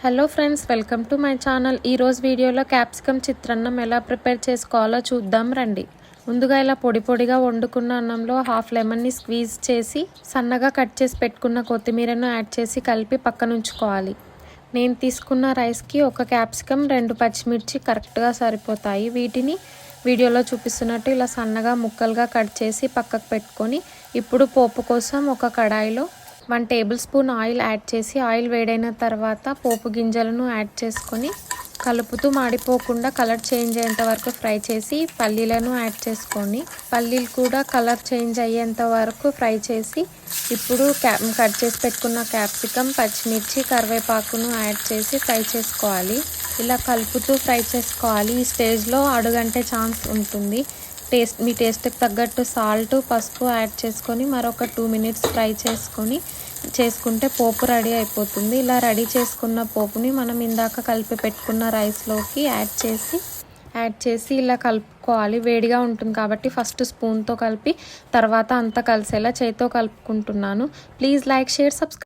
Hello friends, welcome to my channel. ఈరోజు వీడియోలో capsicum చిత్రాన్నం ఎలా ప్రిపేర్ చేసుకోవాలో చూద్దాం రండి. ముందుగా ఇలా పొడి పొడిగా వండుకున్న అన్నంలో హాఫ్ లెమన్ని స్క్వీజ్ చేసి సన్నగా కట్ చేసి పెట్టుకున్న కొత్తిమీరను యాడ్ చేసి కలిపి పక్కన ఉంచుకోవాలి. నేను తీసుకున్న రైస్కి ఒక క్యాప్సికమ్ 2 పచ్చిమిర్చి కరెక్ట్గా సరిపోతాయి. వీటిని వీడియోలో చూపిస్తున్నట్టు ఇలా సన్నగా ముక్కలుగా కట్ చేసి పక్కకు పెట్టుకొని ఇప్పుడు పోపు కోసం ఒక కడాయిలో 1 టేబుల్ స్పూన్ ఆయిల్ యాడ్ చేసి ఆయిల్ వేడైన తర్వాత పోపు గింజలను యాడ్ చేసుకొని కలుపుతూ మాడిపోకుండా కలర్ చేంజ్ అయ్యేంత వరకు ఫ్రై చేసి పల్లీలను యాడ్ చేసుకొని పల్లీలు కూడా కలర్ చేంజ్ అయ్యేంత వరకు ఫ్రై చేసి ఇప్పుడు కట్ చేసి పెట్టుకున్న క్యాప్సికమ్, పచ్చిమిర్చి, కరివేపాకును యాడ్ చేసి ఫ్రై చేసుకోవాలి. ఇలా కలుపుతూ ఫ్రై చేసుకోవాలి. ఈ స్టేజ్లో అడుగంటే ఛాన్స్ ఉంటుంది. మీ టేస్ట్కి తగ్గట్టు సాల్ట్, పసుపు యాడ్ చేసుకొని మరొక 2 మినిట్స్ ఫ్రై చేసుకుంటే పోపు రెడీ అయిపోతుంది. ఇలా రెడీ చేసుకున్న పోపుని మనం ఇందాక కలిపి పెట్టుకున్న రైస్లోకి యాడ్ చేసి ఇలా కలుపుకోవాలి. వేడిగా ఉంటుంది కాబట్టి ఫస్ట్ స్పూన్తో కలిపి తర్వాత అంతా కలిసేలా చేతితో కలుపుకుంటున్నాను. Please like, share, subscribe.